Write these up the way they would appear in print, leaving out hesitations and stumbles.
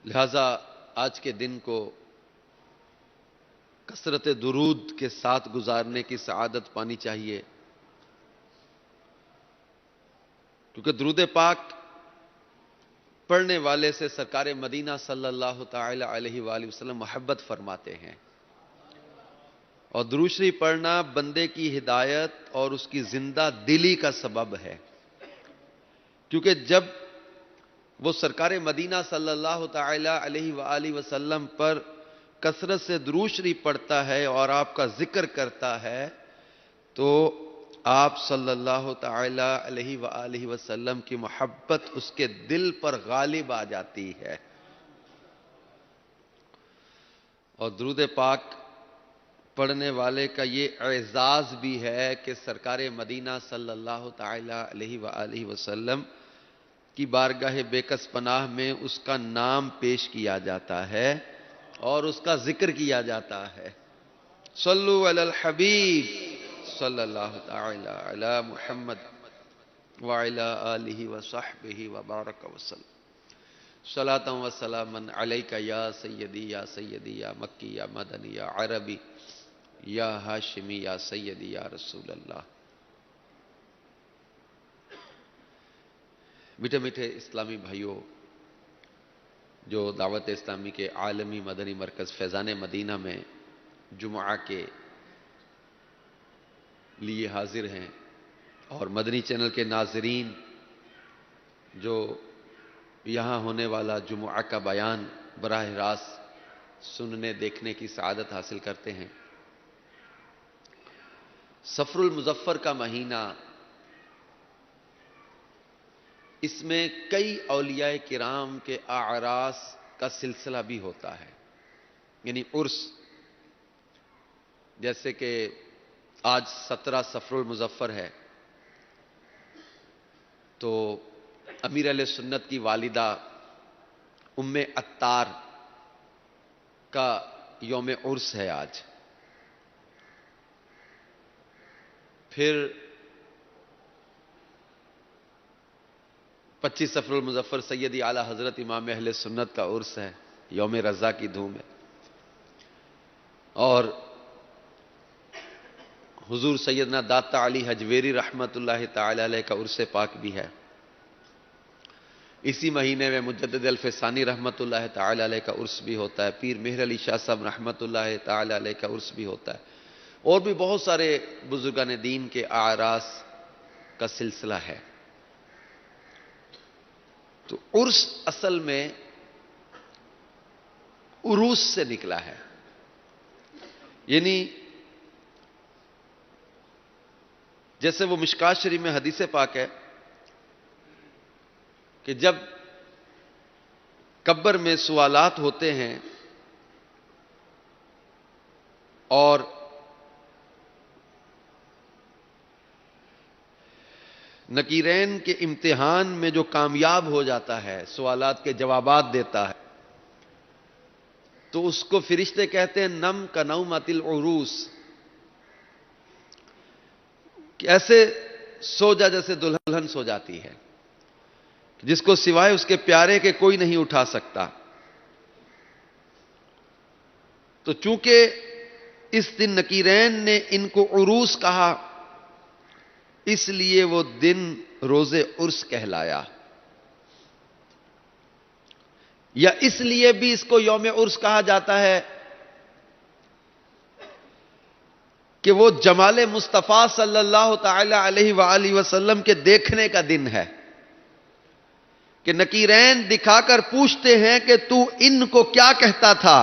لہذا آج کے دن کو کثرت درود کے ساتھ گزارنے کی سعادت پانی چاہیے، کیونکہ درود پاک پڑھنے والے سے سرکار مدینہ صلی اللہ تعالی علیہ وآلہ وسلم محبت فرماتے ہیں، اور درود شریف پڑھنا بندے کی ہدایت اور اس کی زندہ دلی کا سبب ہے، کیونکہ جب وہ سرکار مدینہ صلی اللہ تعالی علیہ وآلہ وسلم پر کثرت سے درود شریف پڑھتا ہے اور آپ کا ذکر کرتا ہے تو آپ صلی اللہ تعالی علیہ وآلہ وسلم کی محبت اس کے دل پر غالب آ جاتی ہے۔ اور درود پاک پڑھنے والے کا یہ اعزاز بھی ہے کہ سرکار مدینہ صلی اللہ تعالی علیہ وآلہ وسلم کی بارگاہ بے کس پناہ میں اس کا نام پیش کیا جاتا ہے اور اس کا ذکر کیا جاتا ہے۔ صلو علی الحبیب صلی اللہ تعالی علی محمد وعلی آلہ وصحبہ وبارک وسلم۔ صلاۃ و سلاما علیک یا سیدی یا سیدی یا مکی یا مدنی یا عربی یا ہاشمی یا سیدی یا رسول اللہ۔ میٹھے میٹھے اسلامی بھائیوں، جو دعوت اسلامی کے عالمی مدنی مرکز فیضان مدینہ میں جمعہ کے لیے حاضر ہیں، اور مدنی چینل کے ناظرین جو یہاں ہونے والا جمعہ کا بیان براہ راست سننے دیکھنے کی سعادت حاصل کرتے ہیں۔ صفر المظفر کا مہینہ، اس میں کئی اولیاء کرام کے اعراس کا سلسلہ بھی ہوتا ہے، یعنی عرس، جیسے کہ آج 17 صفر المظفر ہے تو امیر اہل سنت کی والدہ ام عطار کا یوم عرس ہے آج۔ پھر 25 صفر المظفر سیدی اعلی حضرت امام اہل سنت کا عرس ہے، یوم رضا کی دھوم ہے، اور حضور سیدنا داتا علی حجویری رحمت اللہ تعالی علیہ کا عرس پاک بھی ہے۔ اسی مہینے میں مجدد الفسانی رحمت اللہ تعالی علیہ کا عرس بھی ہوتا ہے، پیر مہر علی شاہ صاحب رحمت اللہ تعالی علیہ کا عرس بھی ہوتا ہے، اور بھی بہت سارے بزرگان دین کے اعراس کا سلسلہ ہے۔ تو عرس اصل میں عروس سے نکلا ہے، یعنی جیسے وہ مشکات شریف میں حدیث پاک ہے کہ جب قبر میں سوالات ہوتے ہیں اور نکیرین کے امتحان میں جو کامیاب ہو جاتا ہے، سوالات کے جوابات دیتا ہے، تو اس کو فرشتے کہتے ہیں نم کا نومۃ العروس، کہ ایسے سو جا جیسے دلہن سو جاتی ہے، جس کو سوائے اس کے پیارے کے کوئی نہیں اٹھا سکتا۔ تو چونکہ اس دن نکیرین نے ان کو عروس کہا، اس لیے وہ دن روز عرس کہلایا، یا اس لیے بھی اس کو یوم عرس کہا جاتا ہے کہ وہ جمال مصطفیٰ صلی اللہ تعالی علیہ وآلہ وسلم کے دیکھنے کا دن ہے، کہ نکیرین دکھا کر پوچھتے ہیں کہ تو ان کو کیا کہتا تھا،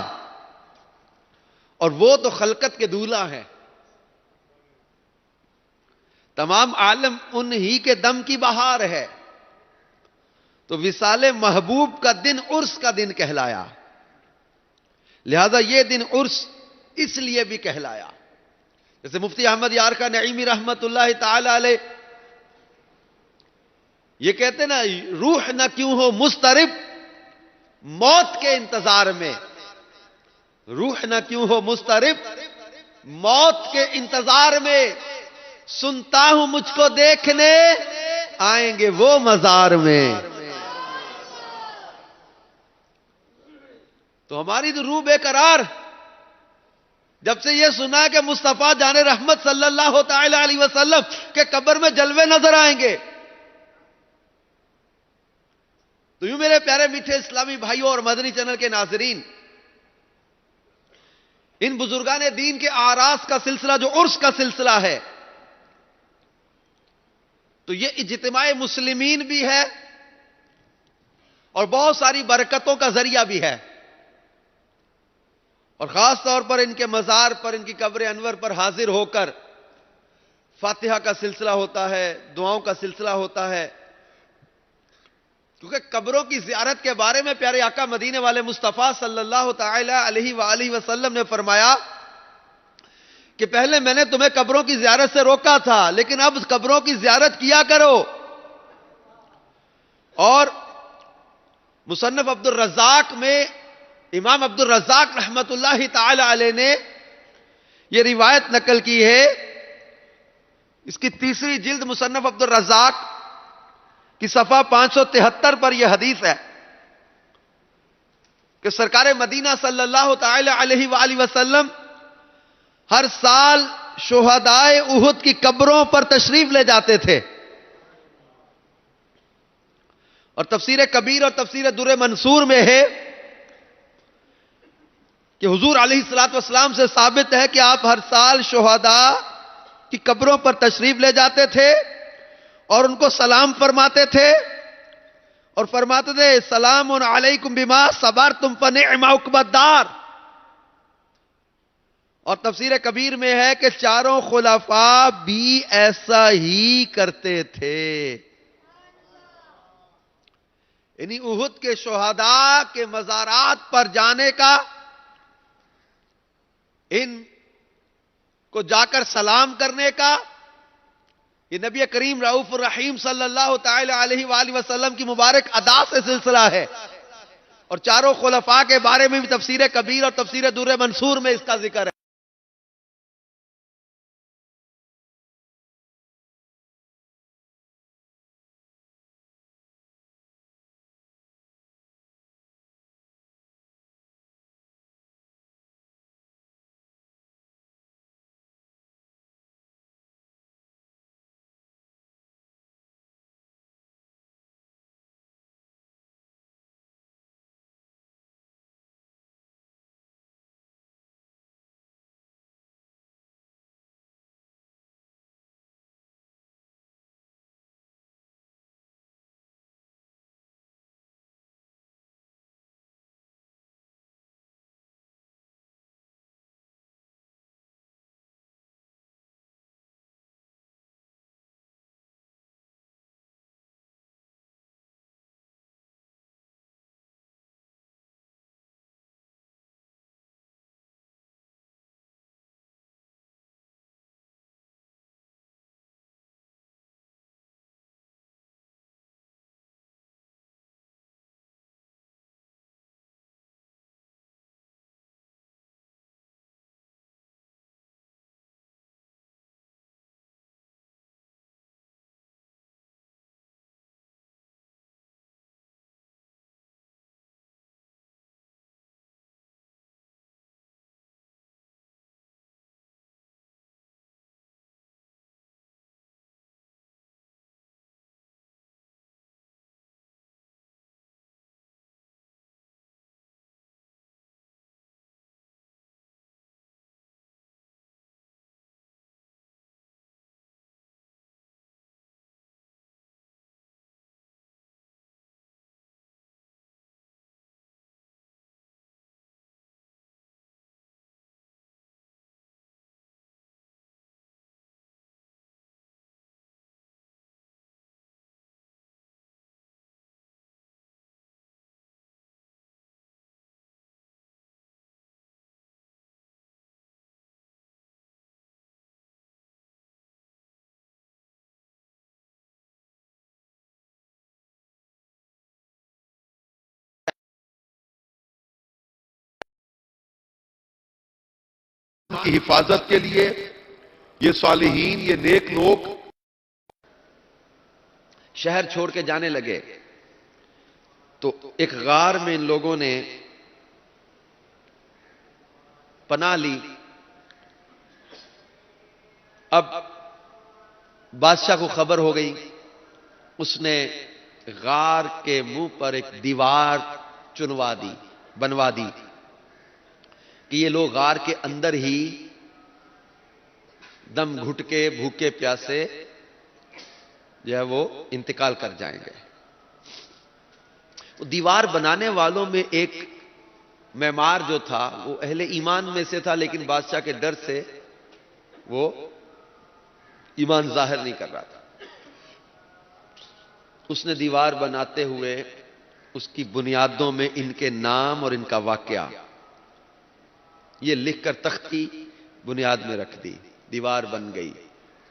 اور وہ تو خلقت کے دولہ ہیں، تمام عالم انہی کے دم کی بہار ہے، تو وصال محبوب کا دن عرس کا دن کہلایا، لہذا یہ دن عرس اس لیے بھی کہلایا۔ جیسے مفتی احمد یار کا نعیمی رحمت اللہ تعالی علیہ یہ کہتے نا، روح نہ کیوں ہو مضطرب موت کے انتظار میں، روح نہ کیوں ہو مضطرب موت کے انتظار میں، سنتا ہوں مجھ کو دیکھنے آئیں گے وہ مزار میں۔ تو ہماری تو روح بے قرار جب سے یہ سنا کہ مصطفیٰ جان رحمت صلی اللہ تعالی علیہ وسلم کے قبر میں جلوے نظر آئیں گے. تو یوں میرے پیارے میٹھے اسلامی بھائیوں اور مدنی چینل کے ناظرین، ان بزرگان دین کے آراس کا سلسلہ جو عرس کا سلسلہ ہے، تو یہ اجتماع مسلمین بھی ہے اور بہت ساری برکتوں کا ذریعہ بھی ہے. اور خاص طور پر ان کے مزار پر، ان کی قبر انور پر حاضر ہو کر فاتحہ کا سلسلہ ہوتا ہے، دعاؤں کا سلسلہ ہوتا ہے. کیونکہ قبروں کی زیارت کے بارے میں پیارے آقا مدینے والے مصطفیٰ صلی اللہ تعالی علیہ وآلہ وسلم نے فرمایا کہ پہلے میں نے تمہیں قبروں کی زیارت سے روکا تھا، لیکن اب قبروں کی زیارت کیا کرو. اور مصنف عبد الرزاق میں امام عبد الرزاق رحمت اللہ تعالی علیہ نے یہ روایت نقل کی ہے. اس کی تیسری جلد مصنف عبد الرزاق کی صفحہ 573 پر یہ حدیث ہے کہ سرکار مدینہ صلی اللہ تعالی علیہ وآلہ وسلم ہر سال شہدائے احد کی قبروں پر تشریف لے جاتے تھے. اور تفسیر کبیر اور تفسیر در منصور میں ہے کہ حضور علیہ الصلوۃ والسلام سے ثابت ہے کہ آپ ہر سال شہداء کی قبروں پر تشریف لے جاتے تھے اور ان کو سلام فرماتے تھے اور فرماتے تھے سلام علیکم بما صبرتم فنعم عقبی الدار. اور تفسیر کبیر میں ہے کہ چاروں خلفاء بھی ایسا ہی کرتے تھے. یعنی احد کے شہداء کے مزارات پر جانے کا، ان کو جا کر سلام کرنے کا، یہ نبی کریم رؤوف الرحیم صلی اللہ تعالی علیہ وآلہ وسلم کی مبارک ادا سے سلسلہ ہے. اور چاروں خلفاء کے بارے میں بھی تفسیر کبیر اور تفسیر در منصور میں اس کا ذکر ہے. کی حفاظت کے لیے یہ صالحین، یہ نیک لوگ شہر چھوڑ کے جانے لگے تو ایک غار میں ان لوگوں نے پناہ لی۔ اب بادشاہ کو خبر ہو گئی، اس نے غار کے منہ پر ایک دیوار بنوا دی کہ یہ لوگ غار کے اندر ہی دم گھٹ کے بھوکے پیاسے جو ہے وہ انتقال کر جائیں گے۔ دیوار بنانے والوں میں ایک معمار جو تھا وہ اہل ایمان میں سے تھا، لیکن بادشاہ کے ڈر سے وہ ایمان ظاہر نہیں کر رہا تھا۔ اس نے دیوار بناتے ہوئے اس کی بنیادوں میں ان کے نام اور ان کا واقعہ یہ لکھ کر تختی بنیاد میں رکھ دی۔ دیوار بن گئی،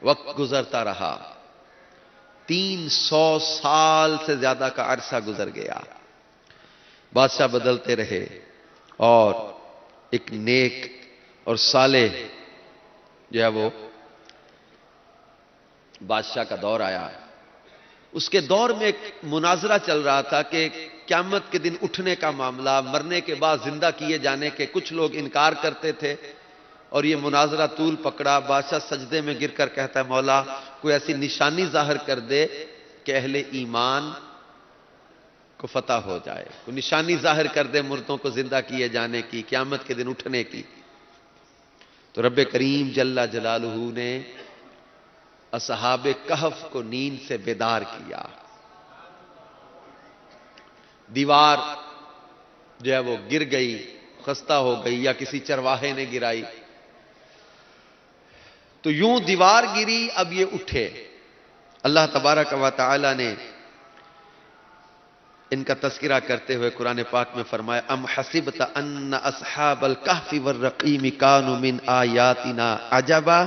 وقت گزرتا رہا، 300 سال سے زیادہ کا عرصہ گزر گیا، بادشاہ بدلتے رہے، اور ایک نیک اور صالح جو ہے وہ بادشاہ کا دور آیا۔ اس کے دور میں ایک مناظرہ چل رہا تھا کہ قیامت کے دن اٹھنے کا معاملہ، مرنے کے بعد زندہ کیے جانے کے کچھ لوگ انکار کرتے تھے، اور یہ مناظرہ طول پکڑا۔ بادشاہ سجدے میں گر کر کہتا ہے، مولا کوئی ایسی نشانی ظاہر کر دے کہ اہل ایمان کو فتح ہو جائے، کوئی نشانی ظاہر کر دے مردوں کو زندہ کیے جانے کی، قیامت کے دن اٹھنے کی۔ تو رب کریم جل جلالہ نے اصحاب کہف کو نیند سے بیدار کیا۔ دیوار جو ہے وہ گر گئی، خستہ ہو گئی، یا کسی چرواہے نے گرائی، تو یوں دیوار گری، اب یہ اٹھے۔ اللہ تبارک و تعالی نے ان کا تذکرہ کرتے ہوئے قرآن پاک میں فرمایا، ام حسبت ان اصحاب الکہف والرقیم کانوا من آیاتنا عجبا،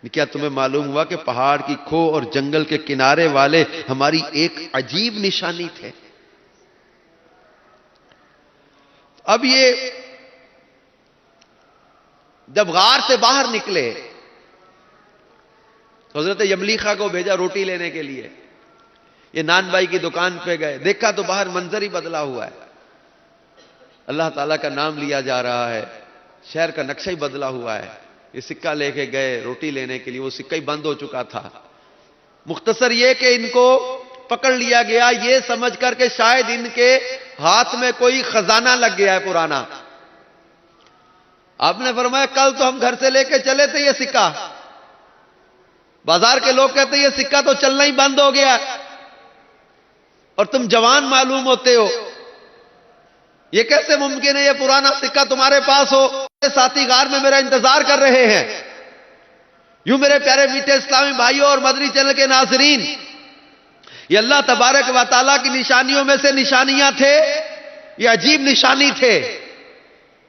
کیا تمہیں معلوم ہوا کہ پہاڑ کی کھو اور جنگل کے کنارے والے ہماری ایک عجیب نشانی تھے؟ اب یہ جب غار سے باہر نکلے تو حضرت یملیخہ کو بھیجا روٹی لینے کے لیے۔ یہ نان بھائی کی دکان پہ گئے، دیکھا تو باہر منظر ہی بدلا ہوا ہے، اللہ تعالیٰ کا نام لیا جا رہا ہے، شہر کا نقشہ ہی بدلا ہوا ہے۔ یہ سکہ لے کے گئے روٹی لینے کے لیے، وہ سکہ ہی بند ہو چکا تھا۔ مختصر یہ کہ ان کو پکڑ لیا گیا یہ سمجھ کر کہ شاید ان کے ہاتھ میں کوئی خزانہ لگ گیا ہے پرانا۔ آپ نے فرمایا کل تو ہم گھر سے لے کے چلے تھے یہ سکہ، بازار کے لوگ کہتے ہیں یہ سکہ تو چلنا ہی بند ہو گیا اور تم جوان معلوم ہوتے ہو، یہ کیسے ممکن ہے یہ پرانا سکہ تمہارے پاس ہو؟ ساتھی غار میں میرا انتظار کر رہے ہیں۔ یوں میرے پیارے میٹھے اسلامی بھائیوں اور مدنی چینل کے ناظرین، یہ اللہ تبارک و تعالیٰ کی نشانیوں میں سے نشانیاں تھے، یہ عجیب نشانی تھے،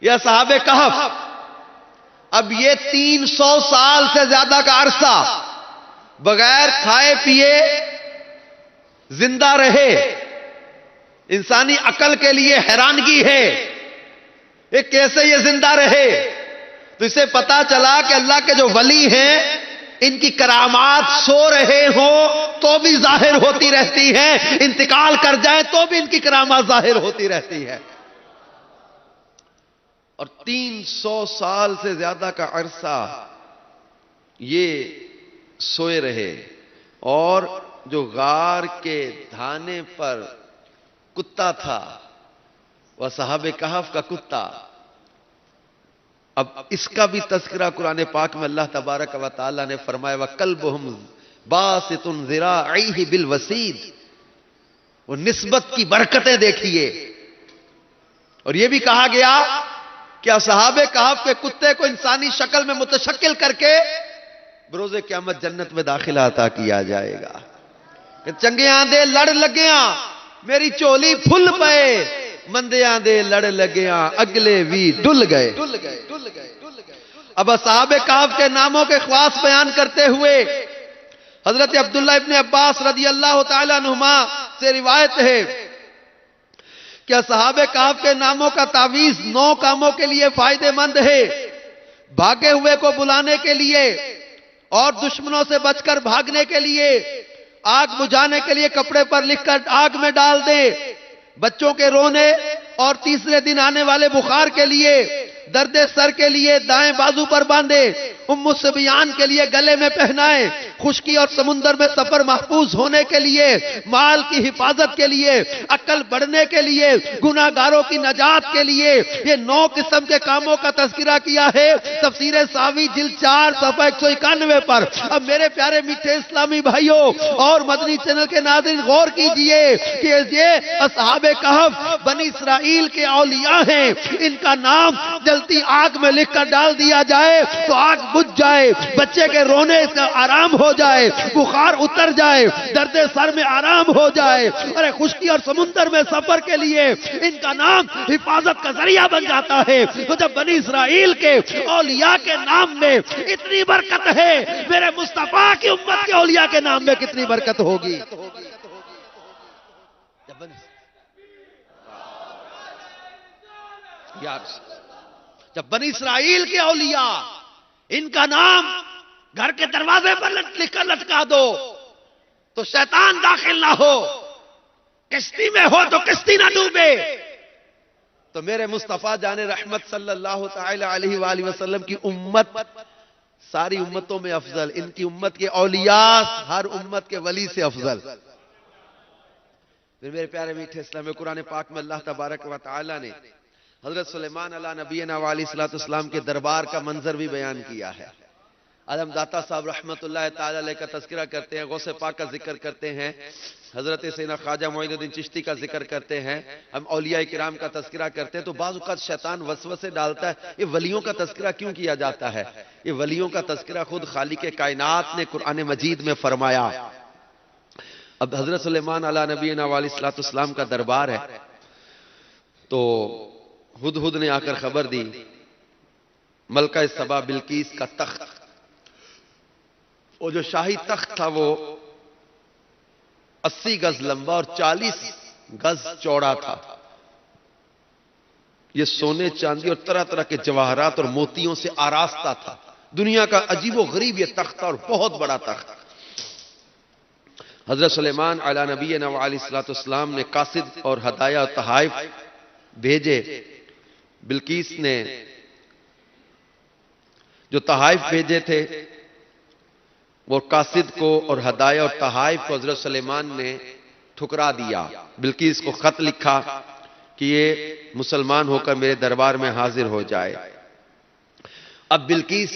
یہ اصحاب کہف۔ اب یہ 300 سال سے زیادہ کا عرصہ بغیر کھائے پیے زندہ رہے، انسانی عقل کے لیے حیرانگی ہے کہ کیسے یہ زندہ رہے۔ تو اسے پتا چلا کہ اللہ کے جو ولی ہیں ان کی کرامات سو رہے ہوں تو بھی ظاہر ہوتی رہتی ہیں، انتقال کر جائیں تو بھی ان کی کرامات ظاہر ہوتی رہتی ہے۔ اور 300 سال سے زیادہ کا عرصہ یہ سوئے رہے، اور جو غار کے دھانے پر کتا تھا وہ صحابہ کہف کا کتا۔ اب اس کا بھی تذکرہ قرآن پاک میں اللہ تبارک و تعالی نے فرمایا وَكَلْبُهُمْ بَاسِطٌ ذِرَاعَيْهِ بِالْوَسِيدِ، وہ نسبت کی برکتیں دیکھیے۔ اور یہ بھی کہا گیا کہ اصحاب کہف کے کتے کو انسانی شکل میں متشکل کر کے بروز قیامت جنت میں داخلہ عطا کیا جائے گا کہ چنگیاں دے لڑ لگیاں میری چولی پھل پئے، مندیاں دے لڑ لگیاں اگلے بھی ڈل گئے۔ اب اصحاب کہف کے ناموں کے خواص بیان کرتے ہوئے حضرت عبداللہ ابن عباس رضی اللہ تعالی عنہما سے روایت ہے کہ اصحاب کہف کے ناموں کا تعویذ 9 کاموں کے لیے فائدہ مند ہے: بھاگے ہوئے کو بلانے کے لیے، اور دشمنوں سے بچ کر بھاگنے کے لیے، آگ بجھانے کے لیے کپڑے پر لکھ کر آگ میں ڈال دے، بچوں کے رونے اور تیسرے دن آنے والے بخار کے لیے، درد سر کے لیے دائیں بازو پر باندھے، ام الصبیان کے لیے گلے میں پہنائے، خشکی اور سمندر میں سفر محفوظ ہونے کے لیے، مال کی حفاظت کے لیے، عقل بڑھنے کے لیے، گناہگاروں کی نجات کے لیے، یہ 9 قسم کے کاموں کا تذکرہ کیا ہے تفسیر ساوی جلد 4 صفحہ 191 پر۔ اب میرے پیارے میٹھے اسلامی بھائیوں اور مدنی چینل کے ناظرین غور کیجئے کہ یہ اصحاب کہف بنی اسرائیل کے اولیاء ہیں، ان کا نام جلتی آگ میں لکھ کر ڈال دیا جائے تو آگ بجھ جائے، بچے کے رونے سے آرام ہو جائے، بخار اتر جائے، درد سر میں آرام ہو جائے، اور خشکی اور سمندر میں سفر کے لیے ان کا نام حفاظت کا ذریعہ بن جاتا ہے۔ تو جب بنی اسرائیل کے اولیاء کے نام میں اتنی برکت ہے، میرے مصطفیٰ کی امت کے اولیاء کے نام میں کتنی برکت ہوگی؟ جب بنی اسرائیل کے اولیاء ان کا نام گھر کے دروازے پر لکھ کر لٹکا دو تو شیطان داخل نہ ہو، کشتی میں ہو تو کشتی نہ ڈوبے، تو میرے مصطفیٰ جان رحمت صلی اللہ تعالی علیہ وآلہ وسلم کی امت ساری امتوں میں افضل، ان کی امت کے اولیاء ہر امت کے ولی سے افضل۔ پھر میرے پیارے میٹھے اسلام، قرآن پاک میں اللہ تبارک و تعالی نے حضرت سلیمان علیہ نبینا علیہ السلام کے دربار کا منظر بھی بیان کیا ہے۔ عالم داتا صاحب رحمت اللہ تعالی علیہ کا تذکرہ کرتے ہیں، غوث پاک کا ذکر کرتے ہیں، حضرت سیدنا خواجہ معین الدین چشتی کا ذکر کرتے ہیں، ہم اولیاء کرام کا تذکرہ کرتے ہیں، تو بعض اوقات شیطان وسوسے ڈالتا ہے یہ ولیوں کا تذکرہ کیوں کیا جاتا ہے؟ یہ ولیوں کا تذکرہ خود خالق کائنات نے قرآن مجید میں فرمایا۔ اب حضرت سلیمان علیہ نبینا علیہ السلام کا دربار ہے، تو ہدہد نے آ کر خبر دی، ملکہ سبا بلقیس کا تخت، وہ جو شاہی تخت تھا وہ 80 گز لمبا اور 40 گز چوڑا تھا، یہ سونے چاندی اور طرح طرح کے جواہرات اور موتیوں سے آراستہ تھا، دنیا کا عجیب و غریب یہ تخت تھا اور بہت بڑا تخت۔ حضرت سلیمان علیہ نبینا علیہ السلام نے قاصد اور ہدایہ اور تحائف بھیجے، بلقیس نے جو تحائف بھیجے تھے وہ قاصد کو اور ہدایہ اور تحائف کو حضرت سلیمان نے ٹھکرا دیا۔ بلقیس کو خط لکھا کہ یہ مسلمان ہو کر میرے دربار میں حاضر ہو جائے۔ اب بلقیس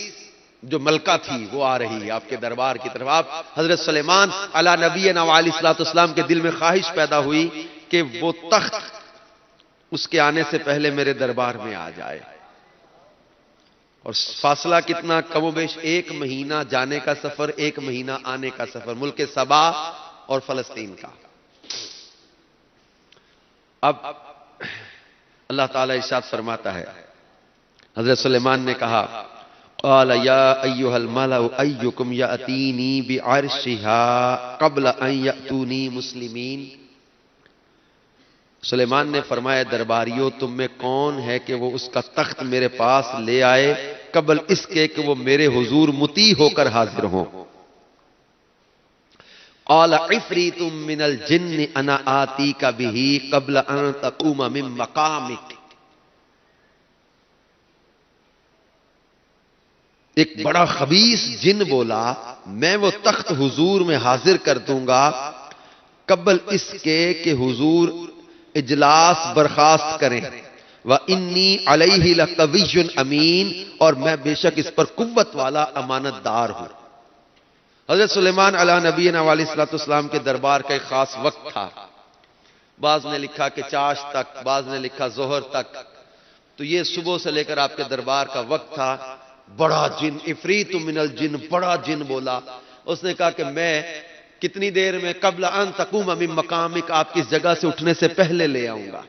جو ملکہ تھی وہ آ رہی ہے آپ کے دربار کی طرف۔ آپ حضرت سلیمان علیہ نبینا علیہ السلام کے دل میں خواہش پیدا ہوئی کہ وہ تخت اس کے آنے سے پہلے میرے دربار میں آ جائے، اور فاصلہ کتنا؟ کم و بیش 1 مہینہ جانے کا سفر، 1 مہینہ آنے کا سفر، ملک سبا اور فلسطین کا۔ اب اللہ تعالیٰ ارشاد فرماتا ہے، حضرت سلیمان نے کہا قال یا ایھا الملأ ایکم یأتینی بعرشھا قبل ان یأتونی مسلمین۔ سلیمان نے فرمایا درباریوں تم میں کون ہے کہ وہ اس کا تخت میرے پاس لے آئے قبل اس کے کہ وہ میرے حضور مطیع ہو کر حاضر ہوں۔ قال عفریت من الجن انا آتیک بہ قبل ان تقوم من مقامک۔ ایک بڑا خبیث جن بولا میں وہ تخت حضور میں حاضر کر دوں گا قبل اس کے کہ حضور اجلاس برخاست کریں۔ وَإِنِّي عَلَيْهِ لَقَوِيٌّ أَمِينٌ، اور میں بے شک اس پر قوت والا امانت دار ہوں۔ حضرت سلیمان علیہ نبینا علیہ السلام کے دربار کا ایک خاص وقت تھا، بعض نے لکھا کہ چاش تک، بعض نے لکھا ظہر تک، تو یہ صبح سے لے کر آپ کے دربار کا وقت تھا۔ بڑا جن عفریت من الجن، بڑا جن بولا، اس نے کہا کہ میں کتنی دیر میں قبل ان تقوم من مقامک، آپ کی جگہ سے اٹھنے سے پہلے لے آؤں گا۔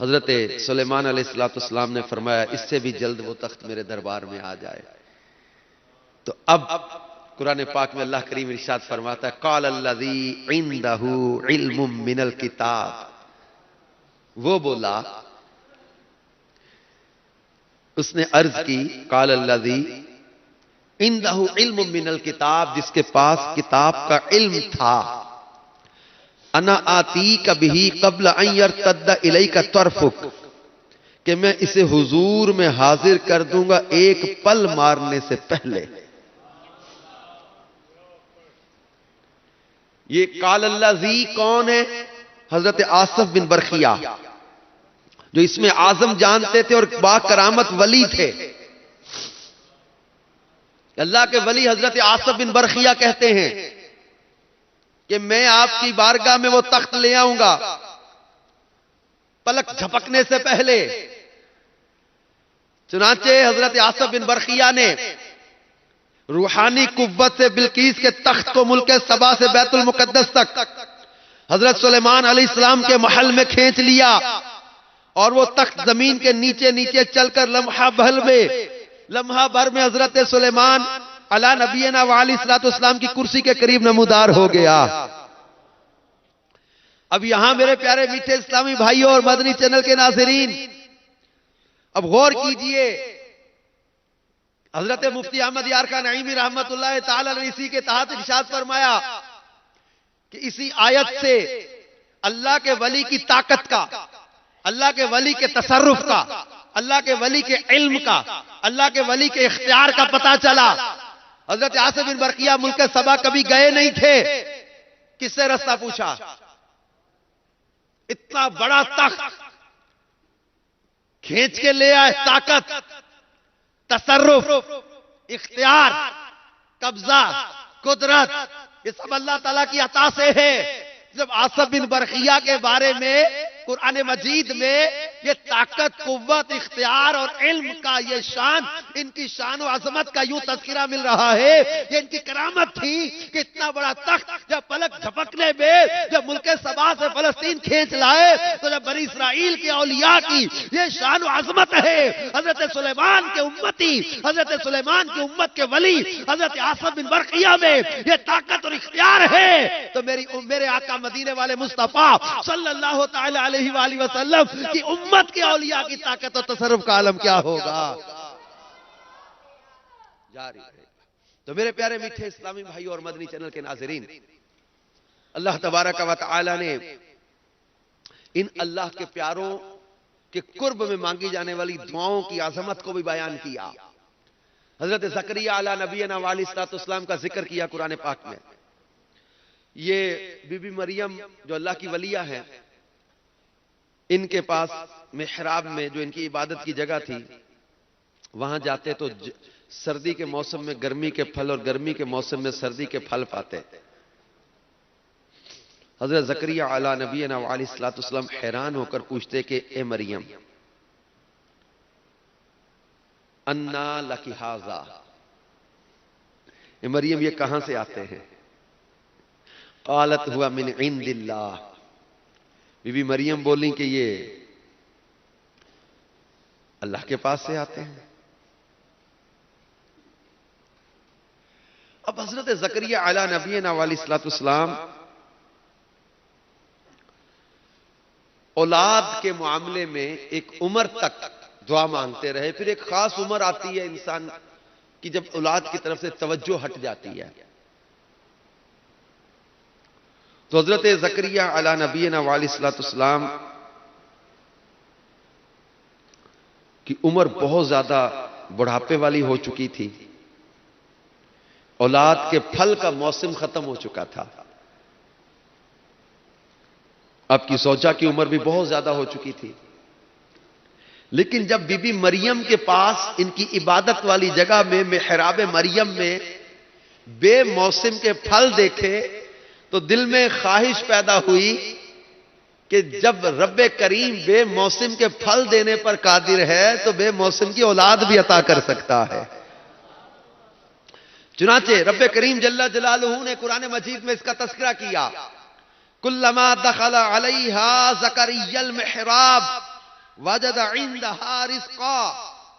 حضرت سلیمان علیہ السلام نے فرمایا اس سے بھی جلد وہ تخت میرے دربار میں آ جائے۔ تو اب قرآن پاک میں اللہ کریم ارشاد فرماتا ہے قال الذی عنده علم من الکتاب، وہ بولا، اس نے عرض کی قال الذی عنده علم من الکتاب، جس کے پاس کتاب کا علم تھا، انا آتیک بہ قبل ان یرتد الیک طرفک، کہ میں اسے حضور میں حاضر کر دوں گا ایک پل مارنے سے پہلے. یہ قال الذی کون ہے؟ حضرت آصف بن برخیہ، جو اس میں اعظم جانتے تھے اور با کرامت ولی تھے. اللہ کے ولی حضرت آصف بن برخیہ کہتے ہیں کہ میں آپ کی بارگاہ میں وہ تخت لے آؤں گا پلک جھپکنے سے پہلے. چنانچہ حضرت آصف بن برخیہ نے روحانی قوت سے بلقیس کے تخت کو ملک سبا سے بیت المقدس تک حضرت سلیمان علیہ السلام کے محل میں کھینچ لیا، اور وہ تخت زمین کے نیچے نیچے چل کر لمحہ بھر میں حضرت سلیمان علی نبینا وعلی السلام کی کرسی کے قریب نمودار ہو گیا. اب یہاں میرے پیارے میٹھے اسلامی بھائیوں اور مدنی چینل کے ناظرین، اب غور کیجئے. حضرت مفتی احمد یارکا نعیمی رحمت اللہ تعالی علیہ اسی کے تحت ارشاد فرمایا کہ اسی آیت سے اللہ کے ولی کی طاقت کا، اللہ کے ولی کے تصرف کا، اللہ کے ولی کے علم کا، اللہ کے ولی کے اختیار کا پتہ چلا. حضرت آصف بن برقیہ ملک سبا کبھی گئے نہیں تھے. کس سے رستہ پوچھا؟ اتنا بڑا تخت کھینچ کے لے آئے. طاقت، تصرف، اختیار، قبضہ، قدرت، یہ سب اللہ تعالیٰ کی عطا سے ہے. جب آصف بن برقیہ کے بارے میں قرآن مجید میں یہ طاقت، قوت، اختیار اور علم کا یہ شان، ان کی شان و عظمت کا یوں تذکرہ مل رہا ہے، یہ ان کی کرامت تھی کہ اتنا بڑا تخت جب پلک جھپکنے میں جب ملک سبا سے فلسطین کھینچ لائے تو جب بنی اسرائیل کے اولیاء کی یہ شان و عظمت ہے. حضرت سلیمان کے امتی، حضرت سلیمان کی امت کے ولی حضرت آصف بن برقیہ میں یہ طاقت اور اختیار ہے، تو میرے آقا مدینے والے مصطفیٰ صلی اللہ تعالی علیہ وآلہ وسلم کی امت کے اولیاء کی طاقت اور تصرف کا عالم کیا ہوگا؟ جاری ہے. تو میرے پیارے میٹھے اسلامی بھائیوں اور مدنی چینل کے ناظرین، اللہ تبارک و تعالی نے ان اللہ کے پیاروں کے قرب میں مانگی جانے والی دعاؤں کی عظمت کو بھی بیان کیا. حضرت زکریا علی نبینا وعلی السلام کا ذکر کیا قرآن پاک میں. یہ بی بی مریم جو اللہ کی ولیہ ہیں، ان کے پاس محراب میں جو ان کی عبادت کی جگہ تھی، وہاں جاتے تو سردی کے موسم میں گرمی کے پھل اور گرمی کے موسم میں سردی کے پھل پاتے. حضرت زکریا علی نبینا وعلی السلام حیران ہو کر پوچھتے کہ اے مریم، انا لکی ھذا، اے مریم یہ کہاں سے آتے ہیں؟ قالت ہوا من عند اللہ. بی بی مریم بولیں کہ یہ اللہ کے پاس سے آتے ہیں. اب حضرت زکریا علی نبینا علیہ السلام اولاد کے معاملے میں ایک عمر تک دعا مانگتے رہے. پھر ایک خاص عمر آتی ہے انسان کی جب اولاد کی طرف سے توجہ ہٹ جاتی ہے. تو حضرت زکریا علی نبینا علیہ السلام کی عمر بہت زیادہ بڑھاپے والی ہو چکی تھی. اولاد کے پھل کا موسم ختم ہو چکا تھا. آپ کی زوجہ کی عمر بھی بہت زیادہ ہو چکی تھی. لیکن جب بی بی مریم کے پاس ان کی عبادت والی جگہ میں محراب مریم میں بے موسم کے پھل دیکھے تو دل میں خواہش پیدا ہوئی کہ جب رب کریم بے موسم کے پھل دینے پر قادر ہے تو بے موسم کی اولاد بھی عطا کر سکتا ہے. چنانچہ رب کریم جل جلالہ نے قرآن مجید میں اس کا تذکرہ کیا. کلما دخل علیہا زکریا المحراب وجد عندها رزقا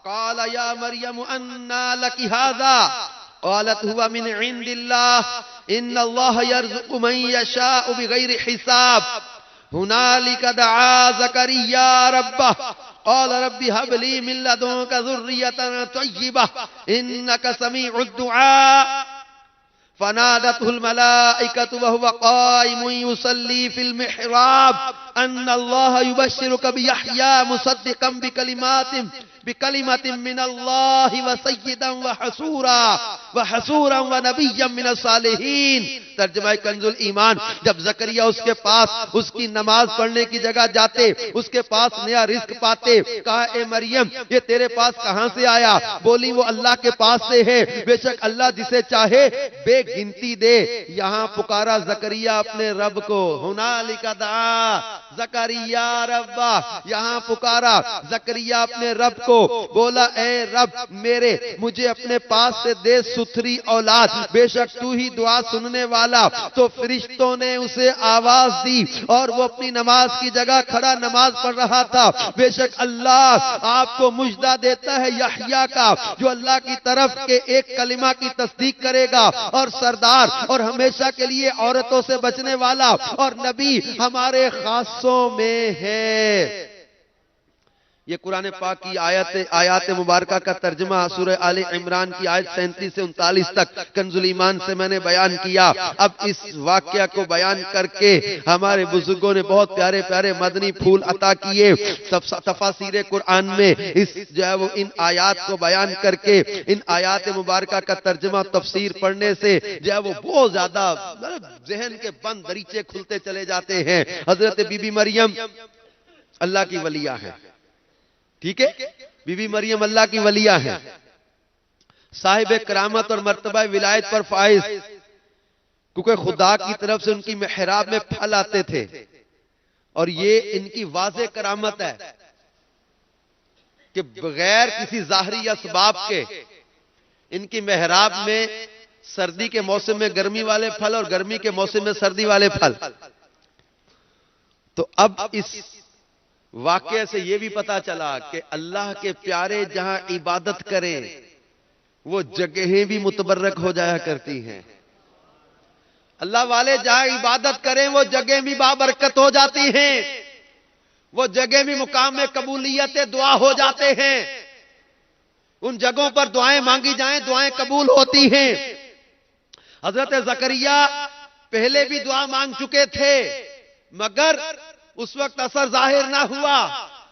قال یا مریم انا لک ھذا قالت هو من عند الله ان الله يرزق من يشاء بغير حساب. هنالك دعا زكريا ربه قال رب هب لي من لدنك ذرية طيبة انك سميع الدعاء. فنادته الملائكة وهو قائم يصلي في المحراب أن الله يبشرك بيحيى مصدقا بكلمة من الله وسيدا وحسورا ونبيا من الصالحين. ترجمہ کنز الایمان. جب زکریا اس کے پاس اس کی نماز پڑھنے کی جگہ جاتے، اس کے پاس نیا رزق پاتے، کہا اے مریم یہ تیرے پاس کہاں سے آیا؟ بولی وہ اللہ کے پاس سے ہے، بے شک اللہ جسے چاہے بے گنتی دے. یہاں پکارا زکریا اپنے رب کو، ہنالک دعا زکریا ربا. یہاں پکارا زکریا اپنے رب کو، بولا اے رب میرے مجھے اپنے پاس سے دے ستھری اولاد، بے شک تو ہی دعا سننے والا. تو فرشتوں نے اسے آواز دی اور وہ اپنی نماز کی جگہ کھڑا نماز پڑھ رہا تھا. بے شک اللہ آپ کو مجدہ دیتا ہے یحییٰ کا، جو اللہ کی طرف کے ایک کلمہ کی تصدیق کرے گا، اور سردار اور ہمیشہ کے لیے عورتوں سے بچنے والا، اور نبی ہمارے خاصوں میں ہے. یہ قرآن پاک کی آیات مبارکہ کا ترجمہ سورہ آل عمران کی آیت 37 سے 39 تک کنز الایمان سے میں نے بیان کیا. اب اس واقعہ کو بیان کر کے ہمارے بزرگوں نے بہت پیارے پیارے مدنی پھول عطا کیے. تفاسیر قرآن میں ان آیات کو بیان کر کے ان آیات مبارکہ کا ترجمہ تفسیر پڑھنے سے وہ بہت زیادہ ذہن کے بند دریچے کھلتے چلے جاتے ہیں. حضرت بی بی مریم اللہ کی ولیہ ہے، ٹھیک ہے، بی بی مریم اللہ کی ولیہ ہیں، صاحب کرامت اور مرتبہ ولایت پر فائز، کیونکہ خدا کی طرف سے ان کی محراب میں پھل آتے تھے. اور یہ ان کی واضح کرامت ہے کہ بغیر کسی ظاہری اسباب کے ان کی محراب میں سردی کے موسم میں گرمی والے پھل اور گرمی کے موسم میں سردی والے پھل. تو اب اس واقعے سے یہ بھی پتا چلا کہ اللہ کے پیارے جہاں عبادت کریں وہ جگہیں بھی متبرک ہو جایا کرتی ہیں. اللہ والے جہاں عبادت کریں وہ جگہیں بھی بابرکت ہو جاتی ہیں، وہ جگہ بھی مقام میں قبولیت دعا ہو جاتے ہیں. ان جگہوں پر دعائیں مانگی جائیں دعائیں قبول ہوتی ہیں. حضرت زکریا پہلے بھی دعا مانگ چکے تھے مگر اس وقت اثر ظاہر نہ ہوا.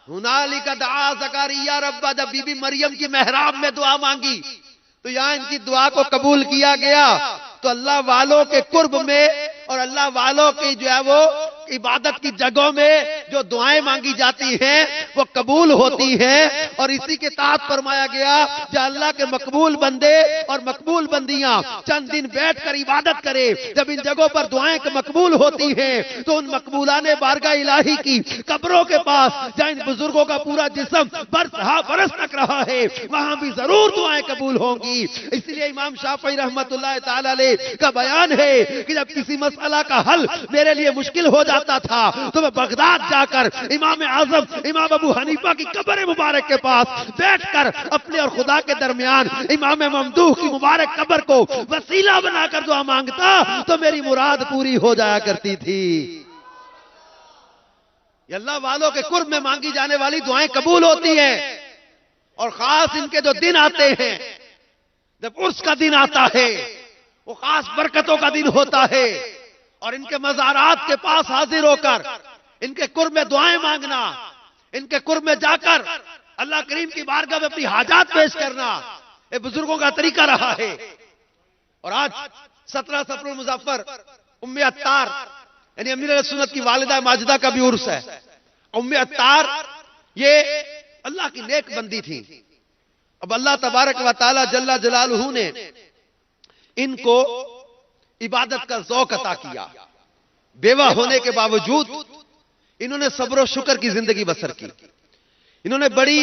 ہنالک دعا زکریا ربہ، جب بی بی مریم کی محراب میں دعا مانگی تو یہاں ان کی دعا کو قبول کیا گیا. تو اللہ والوں کے قرب میں اور اللہ والوں کی وہ عبادت کی جگہوں میں جو دعائیں مانگی جاتی ہیں وہ قبول ہوتی ہیں. اور اسی کے تحت فرمایا گیا جو اللہ کے مقبول بندے اور مقبول بندیاں چند دن بیٹھ کر عبادت کرے، جب ان جگہوں پر دعائیں مقبول ہوتی ہیں تو ان مقبولان بارگاہ الہی کی قبروں کے پاس جہاں ان بزرگوں کا پورا جسم برس تک رہا ہے وہاں بھی ضرور دعائیں قبول ہوں گی. اس لیے امام شافعی رحمت اللہ تعالی علیہ کا بیان ہے کہ جب کسی مسئلہ کا حل میرے لیے مشکل ہو جاتا تھا تو میں بغداد جا کر امام اعظم امام ابو حنیفہ کی قبر مبارک کے پاس بیٹھ کر اپنے اور خدا کے درمیان امام ممدوح کی مبارک قبر کو وسیلہ بنا کر دعا مانگتا تو میری مراد پوری ہو جایا کرتی تھی. یہ اللہ والوں کے قرب میں مانگی جانے والی دعائیں قبول ہوتی ہیں. اور خاص ان کے جو دن آتے ہیں، جب عرس کا دن آتا ہے وہ خاص برکتوں کا دن ہوتا ہے، اور ان کے مزارات کے پاس حاضر ہو کر ان کے قرب میں دعائیں مانگنا، ان کے قرب میں جا کر اللہ کریم کی بارگاہ میں اپنی حاجات پیش کرنا یہ بزرگوں کا طریقہ رہا ہے. اور آج 17 صفر المظفر ام عطار یعنی امیر علیہ سنت کی والدہ ماجدہ کا بھی عرس ہے. ام عطار یہ اللہ کی نیک بندی تھی. اب اللہ تبارک و تعالی جل جلالہ نے ان کو عبادت کا ذوق عطا کیا. بیوہ ہونے کے باوجود انہوں نے صبر و شکر کی زندگی بسر کی. انہوں نے بڑی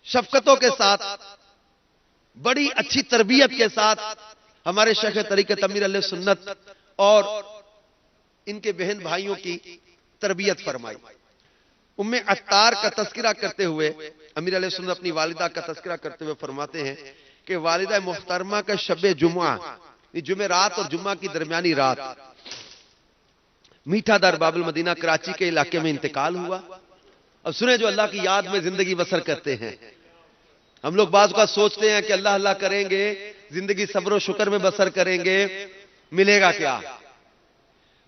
شفقتوں کے ساتھ بڑی اچھی تربیت کے ساتھ ہمارے شیخ طریقت امیر علیہ سنت اور ان کے بہن بھائیوں کی تربیت فرمائی. ام عطار کا تذکرہ کرتے ہوئے امیر علیہ سنت اپنی والدہ کا تذکرہ کرتے ہوئے فرماتے ہیں کہ والدہ محترمہ کا شب جمعہ، جمعرات اور جمعہ کی درمیانی رات میٹھا در باب المدینہ کراچی کے علاقے میں انتقال ہوا. اب سنیں جو اللہ کی یاد میں زندگی بسر کرتے ہیں. ہم لوگ بعض اوقات سوچتے ہیں کہ اللہ اللہ کریں گے زندگی صبر و شکر میں بسر کریں گے، ملے گا کیا؟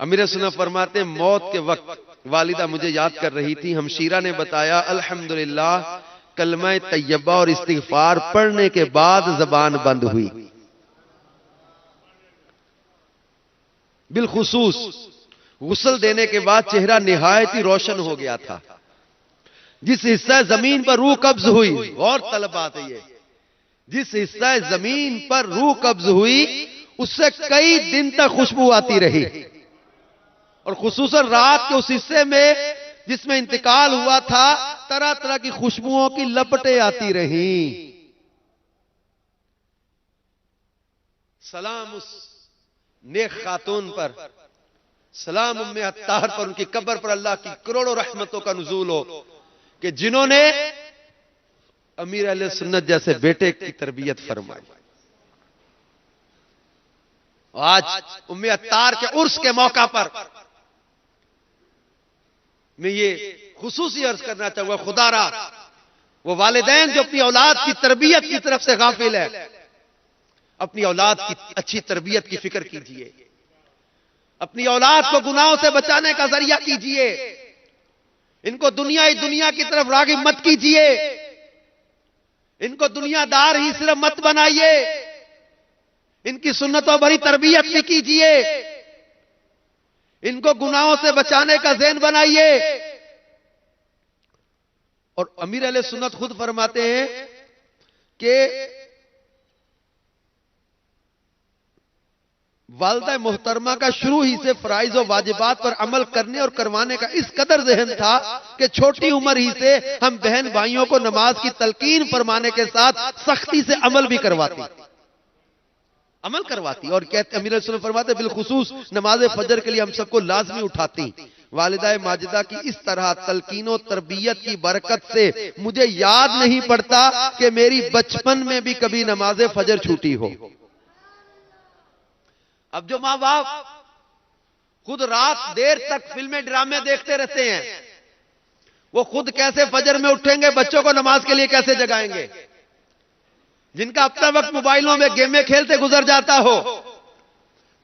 امیر سنت فرماتے ہیں موت کے وقت والدہ مجھے یاد کر رہی تھی، ہمشیرہ نے بتایا الحمدللہ کلمہ طیبہ اور استغفار پڑھنے کے بعد زبان بند ہوئی۔ بالخصوص غسل دینے کے بعد چہرہ نہایت ہی روشن ہو گیا تھا۔ جس حصہ زمین پر روح قبض ہوئی، اور طلب بات ہے یہ، جس حصہ زمین پر روح قبض ہوئی اس سے کئی دن تک خوشبو آتی رہی، اور خصوصاً رات کے اس حصے میں جس میں انتقال ہوا تھا طرح طرح کی خوشبوؤں کی لپٹیں آتی رہیں۔ سلام اس نیک خاتون پر، سلام ام عطار پر، ان کی قبر پر اللہ کی کروڑوں رحمتوں کا نزول ہو کہ جنہوں نے امیر اہل سنت جیسے بیٹے کی تربیت فرمائی۔ آج ام عطار کے عرس کے موقع پر میں یہ خصوصی عرض کرنا چاہوں گا، خدا را وہ والدین جو اپنی اولاد کی تربیت کی طرف سے غافل ہے، اپنی اولاد کی اچھی تربیت کی فکر کیجئے، اپنی اولاد کو گناہوں سے بچانے کا ذریعہ کیجئے، ان کو دنیا کی طرف راغب مت کیجئے، ان کو دنیا دار ہی صرف مت بنائیے، ان کی سنتوں بھری تربیت بھی کیجئے، ان کو گناہوں سے بچانے کا ذہن بنائیے۔ اور امیر اہل سنت خود فرماتے ہیں کہ والدہ محترمہ کا شروع ہی سے فرائض و واجبات پر عمل کرنے اور کروانے کا اس قدر ذہن تھا کہ چھوٹی عمر ہی سے ہم بہن بھائیوں کو نماز کی تلقین فرمانے کے ساتھ سختی سے عمل بھی کرواتی اور کہتے امیر صلی اللہ علیہ وسلم فرماتے بالخصوص نماز فجر کے لیے ہم سب کو لازمی اٹھاتی۔ والدہ ماجدہ کی اس طرح تلقین و تربیت کی برکت سے مجھے یاد نہیں پڑتا کہ میری بچپن میں بھی کبھی نماز فجر چھوٹی ہو۔ اب جو ماں باپ خود رات دیر تک فلمیں ڈرامے دیکھتے رہتے ہیں، وہ خود کیسے فجر میں اٹھیں گے، بچوں کو نماز کے لیے کیسے جگائیں گے؟ جن کا اپنا وقت موبائلوں میں گیمیں کھیلتے گزر جاتا ہو،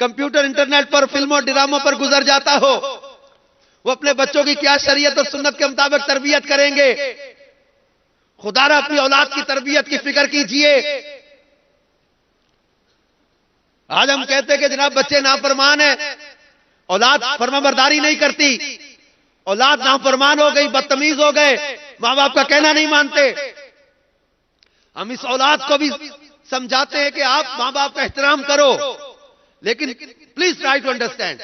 کمپیوٹر انٹرنیٹ پر فلموں ڈراموں پر گزر جاتا ہو، وہ اپنے بچوں کی کیا شریعت اور سنت کے مطابق تربیت کریں گے؟ خدا را اپنی اولاد کی تربیت کی فکر کیجئے۔ آج ہم کہتے ہیں کہ جناب بچے نافرمان ہیں، اولاد فرما برداری نہیں کرتی، اولاد نافرمان ہو گئی، بدتمیز ہو گئے، ماں باپ کا کہنا نہیں مانتے۔ ہم اس اولاد کو بھی سمجھاتے ہیں کہ آپ ماں باپ کا احترام کرو، لیکن پلیز ٹرائی ٹو انڈرسٹینڈ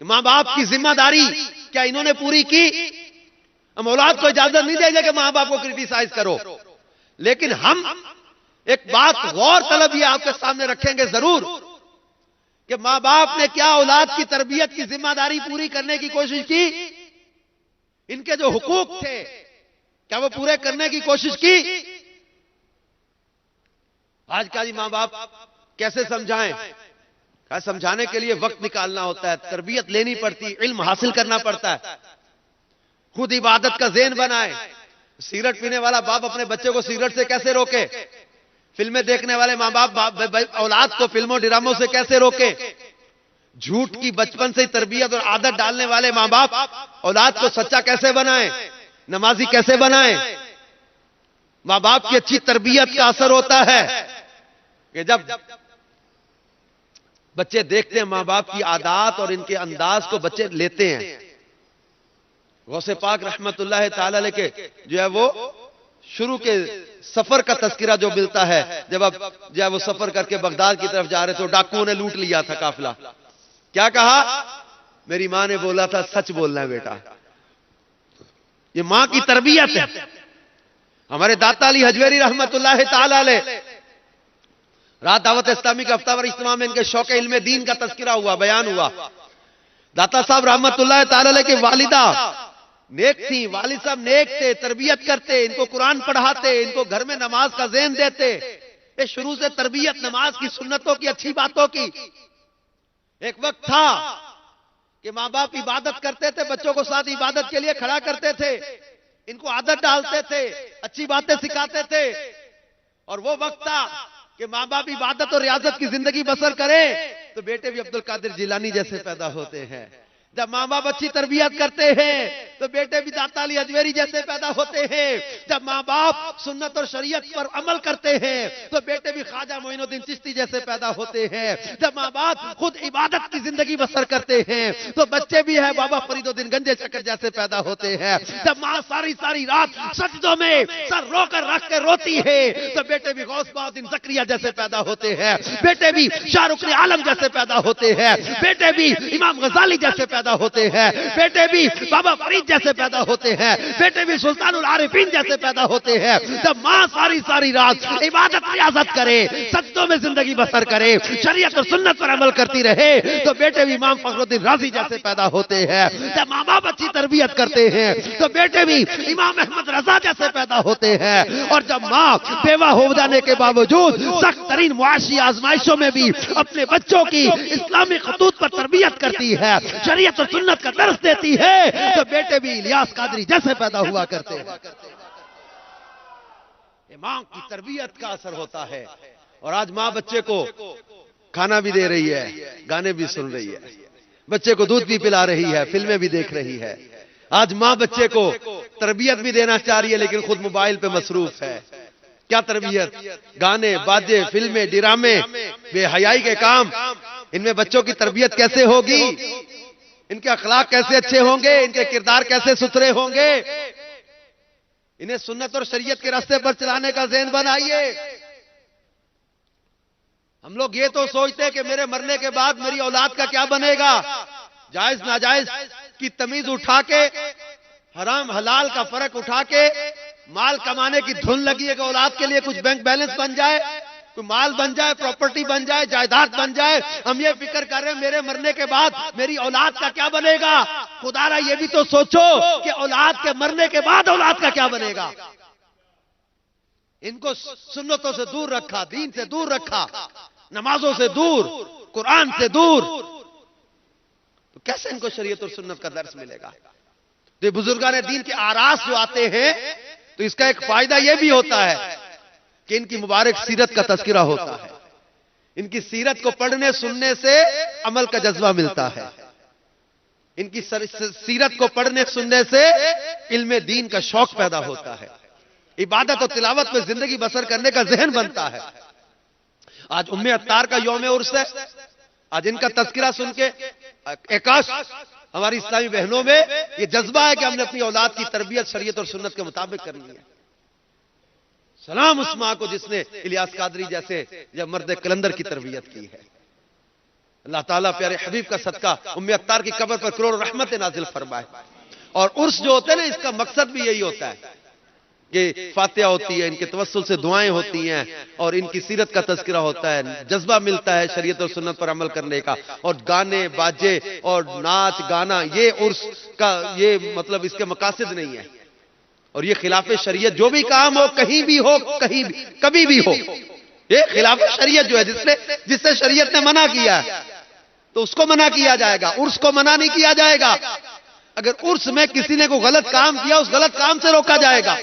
کہ ماں باپ کی ذمہ داری کیا انہوں نے پوری کی؟ ہم اولاد کو اجازت نہیں دیں گے کہ ماں باپ کو کرٹیسائز کرو، لیکن ہم ایک بات غور طلب یہ آپ کے سامنے رکھیں گے ضرور کہ ماں باپ نے کیا اولاد کی تربیت کی ذمہ داری پوری کرنے کی کوشش کی؟ ان کے جو حقوق تھے کیا وہ پورے کرنے کی کوشش کی؟ آج کا ماں باپ کیسے سمجھائیں؟ سمجھانے کے لیے وقت نکالنا ہوتا ہے، تربیت لینی پڑتی، علم حاصل کرنا پڑتا ہے، خود عبادت کا ذہن بنائے۔ سگریٹ پینے والا باپ اپنے بچے کو سگریٹ سے کیسے روکے؟ فلمیں دیکھنے والے ماں باپ اولاد کو فلموں ڈراموں سے کیسے روکیں؟ جھوٹ کی بچپن سے تربیت اور عادت ڈالنے والے ماں باپ اولاد کو سچا کیسے بنائیں، نمازی کیسے بنائیں؟ ماں باپ کی اچھی تربیت کا اثر ہوتا ہے کہ جب بچے دیکھتے ہیں ماں باپ کی عادات اور ان کے انداز کو بچے لیتے ہیں۔ غوث پاک رحمت اللہ تعالی علیہ کے جو ہے وہ شروع کے سفر کا تذکرہ جو ملتا ہے، جب اب جو ہے وہ سفر کر کے بغداد کی طرف جا رہے تھے، ڈاکوؤں نے لوٹ لیا تھا قافلہ۔ کیا کہا؟ میری ماں نے بولا تھا سچ بولنا ہے بیٹا۔ یہ ماں کی تربیت ہے۔ ہمارے داتا علی حجویری رحمت اللہ تعالی علیہ رات دعوت اسلامی کا ہفتہ وار اجتماع میں ان کے شوق علم دین کا تذکرہ ہوا، بیان ہوا۔ داتا صاحب رحمت اللہ تعالی علیہ کی والدہ نیک تھی، والد صاحب نیک تھے، تربیت کرتے، ان کو قرآن پڑھاتے، ان کو گھر میں نماز کا ذہن دیتے۔ یہ شروع سے تربیت نماز کی، سنتوں کی، اچھی باتوں کی۔ ایک وقت تھا کہ ماں باپ عبادت کرتے تھے، بچوں کو ساتھ عبادت کے لیے کھڑا کرتے تھے، ان کو عادت ڈالتے تھے، اچھی باتیں سکھاتے تھے، اور وہ وقت تھا کہ ماں باپ عبادت اور ریاضت کی زندگی بسر کریں تو بیٹے بھی عبد القادر جیلانی جیسے پیدا ہوتے ہیں. جب ماں باپ اچھی تربیت کرتے ہیں تو بیٹے بھی داتا علی اجمیری جیسے پیدا ہوتے ہیں. جب ماں باپ سنت اور شریعت پر عمل کرتے ہیں تو بیٹے بھی خواجہ معین الدین چشتی جیسے پیدا ہوتے ہیں. جب ماں باپ خود عبادت کی زندگی بسر کرتے ہیں تو بچے بھی ہیں بابا فرید الدین گنجے شکر جیسے پیدا ہوتے ہیں. جب ماں ساری رات سجدوں میں سر رو کر رکھ کے روتی ہے تو بیٹے بھی غوث بہاؤالدین زکریا جیسے پیدا ہوتے ہیں. بیٹے بھی شاہ رخ عالم جیسے پیدا ہوتے ہیں. بیٹے بھی امام غزالی جیسے پیدا ہوتے ہیں. بیٹے بھی بابا فرید جیسے پیدا ہوتے ہیں. بیٹے بھی سلطان العارفین جیسے پیدا ہوتے ہیں. جب ماں ساری رات عبادت ریاضت کرے سجدوں میں زندگی بسر کرے شریعت اور سنت پر عمل کرتی رہے تو بیٹے بھی امام فخر الدین رازی جیسے پیدا ہوتے ہیں. جب ماں باپ اچھی تربیت کرتے ہیں تو بیٹے بھی امام احمد رضا جیسے پیدا ہوتے ہیں. اور جب ماں بیوہ ہو جانے کے باوجود سخت ترین معاشی آزمائشوں میں بھی اپنے بچوں کی اسلامی خطوط پر تربیت کرتی ہے شریعت اور سنت کا درس دیتی ہے تو بیٹے بھی الیاس قادری جیسے پیدا ہوا کرتے ہیں. ماں کی تربیت کا اثر ہوتا ہے. اور آج ماں بچے کو کھانا بھی دے رہی ہے گانے بھی سن رہی ہے بچے کو دودھ بھی پلا رہی ہے فلمیں بھی دیکھ رہی ہے. آج ماں بچے کو تربیت بھی دینا چاہ رہی ہے لیکن خود موبائل پہ مصروف ہے. کیا تربیت؟ گانے باجے فلمیں ڈرامے بے حیائی کے کام. ان میں بچوں کی تربیت کیسے ہوگی؟ ان کے اخلاق کیسے اچھے ہوں گے؟ ان کے کردار کیسے ستھرے ہوں گے؟ انہیں سنت اور شریعت کے راستے پر چلانے کا ذہن بنائیے. ہم لوگ یہ تو سوچتے ہیں کہ میرے مرنے کے بعد میری اولاد کا کیا بنے گا. جائز ناجائز کی تمیز اٹھا کے حرام حلال کا فرق اٹھا کے مال کمانے کی دھن لگی ہے کہ اولاد کے لیے کچھ بینک بیلنس بن جائے کوئی مال بن جائے پراپرٹی بن جائے جائیداد بن جائے. ہم یہ فکر کر رہے ہیں میرے مرنے کے بعد میری اولاد کا کیا بنے گا. خدا را یہ بھی تو سوچو کہ اولاد کے مرنے کے بعد اولاد کا کیا بنے گا. ان کو سنتوں سے دور رکھا دین سے دور رکھا نمازوں سے دور قرآن سے دور تو کیسے ان کو شریعت اور سنت کا درس ملے گا. تو بزرگان دین کے آراس جو آتے ہیں تو اس کا ایک فائدہ یہ بھی ہوتا ہے کہ ان کی مبارک سیرت کا تذکرہ ہوتا ہے. ان کی سیرت کو پڑھنے سننے سے عمل کا جذبہ ملتا ہے. ان کی سیرت کو پڑھنے سننے سے علم دین کا شوق پیدا ہوتا ہے. عبادت و تلاوت میں زندگی بسر کرنے کا ذہن بنتا ہے. آج ام عطار کا یوم عرس ہے. آج ان کا تذکرہ سن کے ایکاش ہماری اسلامی بہنوں میں یہ جذبہ ہے کہ ہم نے اپنی اولاد کی تربیت شریعت اور سنت کے مطابق کرنی ہے. سلام اس ماں کو جس نے الیاس قادری جیسے جب مرد کلندر کی تربیت کی ہے. اللہ تعالیٰ پیارے حبیب کا صدقہ ام عطار کی قبر پر کروڑ رحمت نازل فرمائے. اور عرس جو ہوتے ہیں نا اس کا مقصد بھی یہی ہوتا ہے کہ فاتحہ ہوتی ہے ان کے توسل سے دعائیں ہوتی ہیں اور ان کی سیرت کا تذکرہ ہوتا ہے. جذبہ ملتا ہے شریعت اور سنت پر عمل کرنے کا. اور گانے باجے اور ناچ گانا یہ عرس کا یہ مطلب اس کے مقاصد نہیں ہے. اور یہ خلاف شریعت جو بھی کام ہو کہیں بھی ہو کہیں بھی کبھی بھی ہو یہ خلاف شریعت جو ہے جس سے شریعت نے منع کیا ہے تو اس کو منع کیا جائے گا. عرس کو منع نہیں کیا جائے گا. اگر عرس میں کسی نے کوئی غلط کام کیا اس غلط کام سے روکا جائے گا.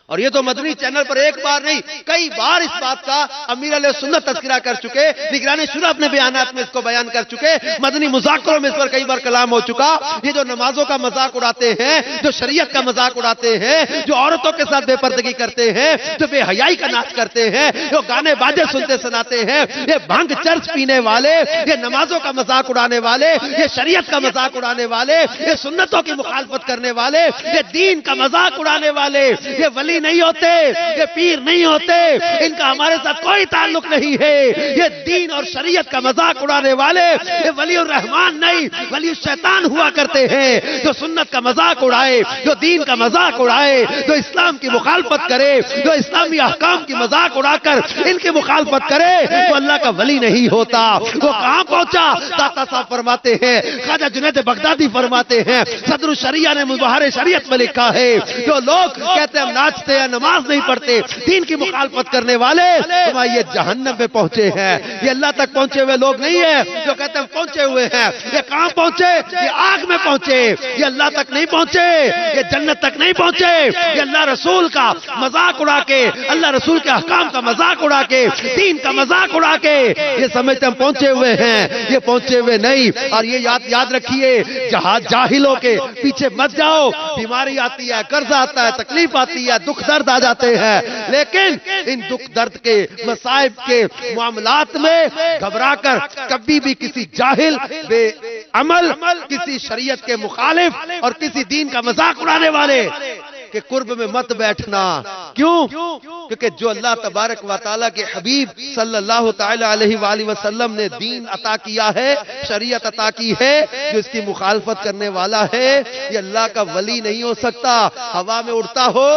اور یہ تو مدنی چینل پر ایک بار نہیں کئی بار اس بات کا امیر علیہ سنت تذکرہ کر چکے. نگران شورا اپنے بیانات میں اس کو بیان کر چکے. مدنی مذاکروں میں اس پر کئی بار کلام ہو چکا. یہ جو نمازوں کا مذاق اڑاتے ہیں جو شریعت کا مذاق اڑاتے ہیں جو عورتوں کے ساتھ بے پردگی کرتے ہیں جو بے حیائی کا ناچ کرتے ہیں جو گانے باجے سنتے سناتے ہیں یہ بھنگ چرچ پینے والے یہ نمازوں کا مذاق اڑانے والے یہ شریعت کا مذاق اڑانے والے یہ سنتوں کی مخالفت کرنے والے یہ دین کا مذاق اڑانے والے یہ ولی نہیں ہوتے یہ پیر نہیں ہوتے ان کا ہمارے ساتھ کوئی تعلق نہیں ہے. یہ دین اور شریعت کا مذاق اڑانے والے یہ ولی الرحمان نہیں ولی الشیطان ہوا کرتے ہیں. جو سنت کا مذاق اڑائے جو دین کا مذاق اڑائے جو اسلام کی مخالفت کرے جو اسلامی احکام کی مذاق اڑا کر ان کی مخالفت کرے وہ اللہ کا ولی نہیں ہوتا. وہ کہاں پہنچا داتا صاحب فرماتے ہیں خواجہ جنید بغدادی فرماتے ہیں صدر الشریعہ نے مظاہر شریعت میں لکھا ہے جو لوگ کہتے ہیں ہم ناچتے جاگتے ہیں، نماز نہیں پڑھتے، دین کی مخالفت کرنے والے یہ جہنم میں پہنچے ہیں۔ یہ اللہ تک پہنچے ہوئے لوگ نہیں ہیں جو کہتے ہیں پہنچے ہوئے ہیں۔ یہ کہاں پہنچے؟ یہ آگ میں پہنچے۔ یہ اللہ تک نہیں پہنچے، یہ جنت تک نہیں پہنچے۔ یہ اللہ رسول کا مذاق اڑا کے، اللہ رسول کے احکام کا مذاق اڑا کے، دین کا مذاق اڑا کے یہ سمجھتے ہیں پہنچے ہوئے ہیں۔ یہ پہنچے ہوئے نہیں۔ اور یہ یاد رکھیے، جاہلوں کے پیچھے مت جاؤ۔ بیماری آتی ہے، قرض آتا ہے، تکلیف آتی ہے، دکھ درد آ جاتے ہیں، لیکن ان دکھ درد کے مصائب کے معاملات میں گھبرا کر کبھی بھی کسی جاہل، بے عمل، کسی شریعت کے مخالف اور کسی دین کا مذاق اڑانے والے کے قرب میں مت بیٹھنا۔ کیوں؟ کیونکہ جو اللہ تبارک و تعالیٰ کے حبیب صلی اللہ تعالی علیہ وآلہ وسلم نے دین عطا کیا ہے، شریعت عطا کی ہے، جو اس کی مخالفت کرنے والا ہے یہ اللہ کا ولی نہیں ہو سکتا۔ ہوا میں اڑتا ہو،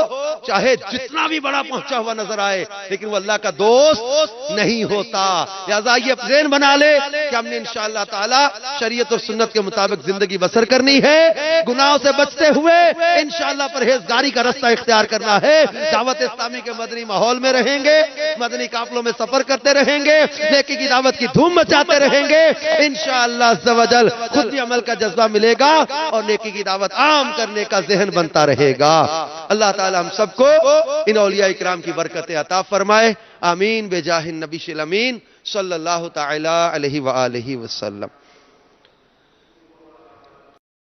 چاہے جتنا بھی بڑا پہنچا ہوا نظر آئے، لیکن وہ اللہ کا دوست نہیں ہوتا۔ لہذا یہ ذہن بنا لے کہ ہم نے انشاءاللہ تعالی شریعت اور سنت کے مطابق زندگی بسر کرنی ہے، گناہوں سے بچتے ہوئے انشاءاللہ پرہیزگاری کا رستہ اختیار کرنا ہے۔ دعوت اسلامی کے مدنی ماحول میں رہیں گے، مدنی قافلوں میں سفر کرتے رہیں گے، نیکی کی دعوت کی دھوم مچاتے رہیں گے، انشاءاللہ عز و جل خود بھی عمل کا جذبہ ملے گا اور نیکی کی دعوت عام کرنے کا ذہن بنتا رہے گا۔ اللہ تعالی ہم سب کو ان اولیاء اکرام کی برکتیں عطا فرمائے، آمین بجاہ النبی الامین صلی اللہ تعالی علیہ وآلہ وسلم۔